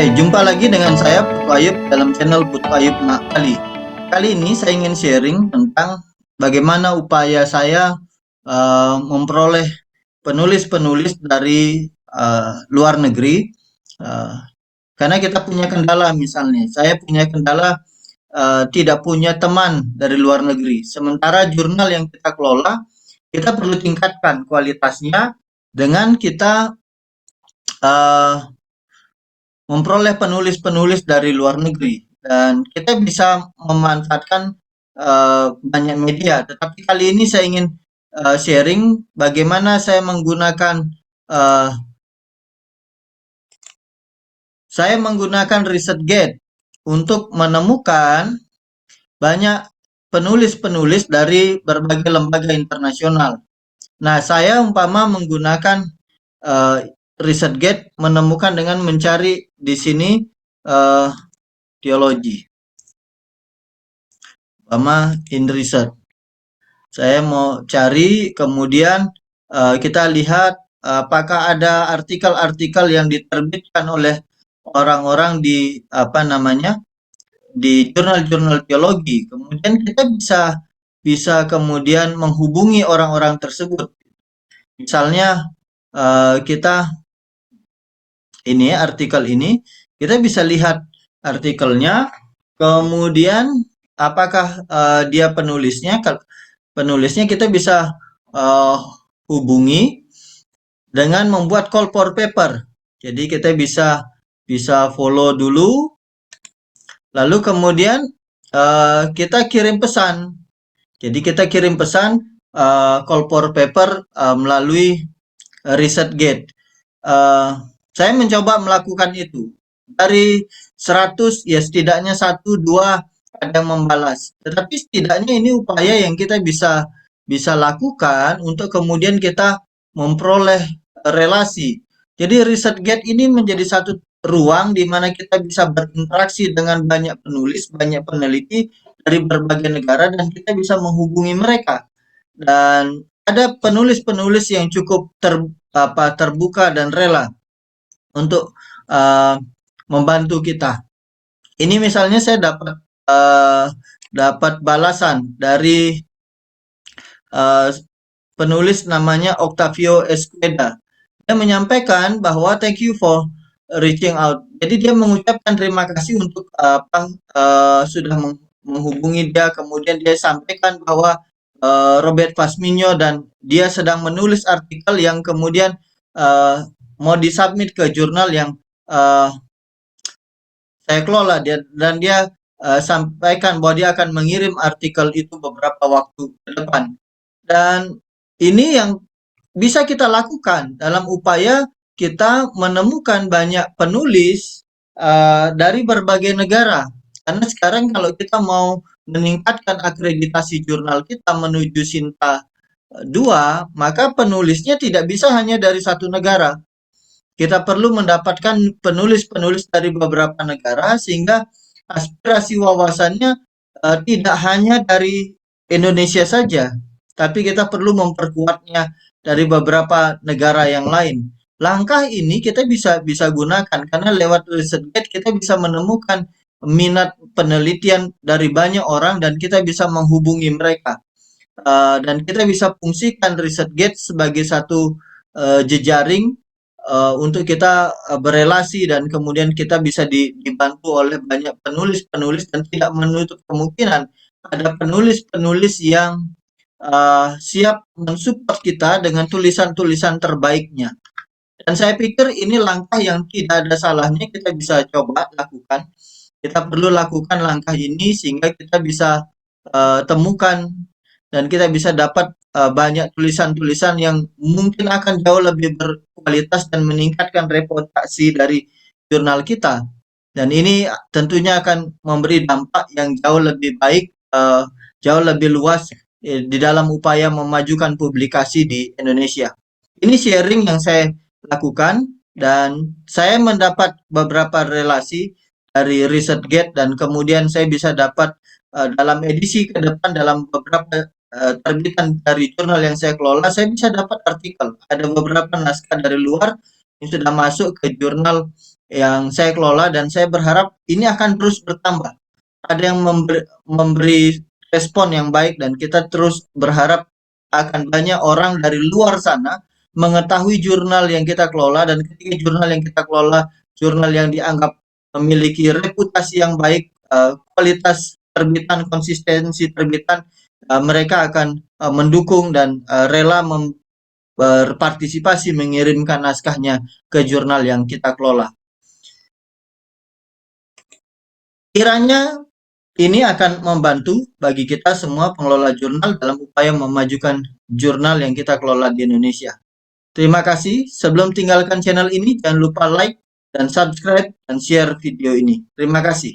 Hai, jumpa lagi dengan saya Putu Ayub dalam channel Putu Ayub Nakali. Kali ini saya ingin sharing tentang bagaimana upaya saya memperoleh penulis-penulis dari luar negeri. Eh, karena kita punya kendala, misalnya saya punya kendala tidak punya teman dari luar negeri. Sementara jurnal yang kita kelola, kita perlu tingkatkan kualitasnya dengan kita eh, memperoleh penulis-penulis dari luar negeri, dan kita bisa memanfaatkan banyak media. Tetapi kali ini saya ingin sharing bagaimana uh, saya menggunakan ResearchGate untuk menemukan banyak penulis-penulis dari berbagai lembaga internasional. Nah, saya umpama menggunakan uh, ResearchGate menemukan dengan mencari di sini uh, teologi, umpama in research. Saya mau cari, kemudian kita lihat apakah ada artikel-artikel yang diterbitkan oleh orang-orang di apa namanya di jurnal-jurnal teologi. Kemudian kita bisa bisa kemudian menghubungi orang-orang tersebut. Misalnya kita ini artikel ini, kita bisa lihat artikelnya, kemudian apakah dia penulisnya. Penulisnya kita bisa uh, hubungi dengan membuat call for paper. Jadi kita bisa bisa follow dulu, lalu kemudian kita kirim pesan. Jadi kita kirim pesan call for paper melalui ResearchGate. Saya mencoba melakukan itu. Dari 100 ya setidaknya 1-2 ada yang membalas. Tetapi setidaknya ini upaya yang kita bisa bisa lakukan untuk kemudian kita memperoleh relasi. Jadi ResearchGate ini menjadi satu ruang di mana kita bisa berinteraksi dengan banyak penulis, banyak peneliti dari berbagai negara, dan kita bisa menghubungi mereka. Dan ada penulis-penulis yang cukup terbuka dan rela untuk membantu kita. Ini misalnya saya dapat balasan dari penulis namanya Octavio Esqueda. Dia menyampaikan bahwa thank you for reaching out. Jadi dia mengucapkan terima kasih untuk sudah menghubungi dia. Kemudian dia sampaikan bahwa Robert Fasminio dan dia sedang menulis artikel yang kemudian mau disubmit ke jurnal yang saya kelola, dan dia sampaikan bahwa dia akan mengirim artikel itu beberapa waktu ke depan. Dan ini yang bisa kita lakukan dalam upaya kita menemukan banyak penulis dari berbagai negara. Karena sekarang kalau kita mau meningkatkan akreditasi jurnal kita menuju Sinta 2, maka penulisnya tidak bisa hanya dari satu negara. Kita perlu mendapatkan penulis-penulis dari beberapa negara sehingga aspirasi wawasannya tidak hanya dari Indonesia saja, tapi kita perlu memperkuatnya dari beberapa negara yang lain. Langkah ini kita bisa bisa gunakan karena lewat ResearchGate kita bisa menemukan minat penelitian dari banyak orang dan kita bisa menghubungi mereka. Dan kita bisa fungsikan ResearchGate sebagai satu jejaring untuk kita berelasi, dan kemudian kita bisa dibantu oleh banyak penulis-penulis, dan tidak menutup kemungkinan ada penulis-penulis yang siap mensupport kita dengan tulisan-tulisan terbaiknya. Dan saya pikir ini langkah yang tidak ada salahnya kita bisa coba lakukan. Kita perlu lakukan langkah ini sehingga kita bisa temukan dan kita bisa dapat banyak tulisan-tulisan yang mungkin akan jauh lebih berkualitas dan meningkatkan reputasi dari jurnal kita. Dan ini tentunya akan memberi dampak yang jauh lebih baik, jauh lebih luas di dalam upaya memajukan publikasi di Indonesia. Ini sharing yang saya lakukan, dan saya mendapat beberapa relasi dari ResearchGate, dan kemudian saya bisa dapat dalam edisi ke depan dalam beberapa terbitan dari jurnal yang saya kelola, saya bisa dapat artikel. Ada beberapa naskah dari luar yang sudah masuk ke jurnal yang saya kelola, dan saya berharap ini akan terus bertambah. Ada yang memberi respon yang baik, dan kita terus berharap akan banyak orang dari luar sana mengetahui jurnal yang kita kelola, dan ketika jurnal yang kita kelola jurnal yang dianggap memiliki reputasi yang baik, kualitas terbitan, konsistensi terbitan, mereka akan mendukung dan rela berpartisipasi mengirimkan naskahnya ke jurnal yang kita kelola. Kiranya ini akan membantu bagi kita semua pengelola jurnal dalam upaya memajukan jurnal yang kita kelola di Indonesia. Terima kasih. Sebelum tinggalkan channel ini, jangan lupa like dan subscribe dan share video ini. Terima kasih.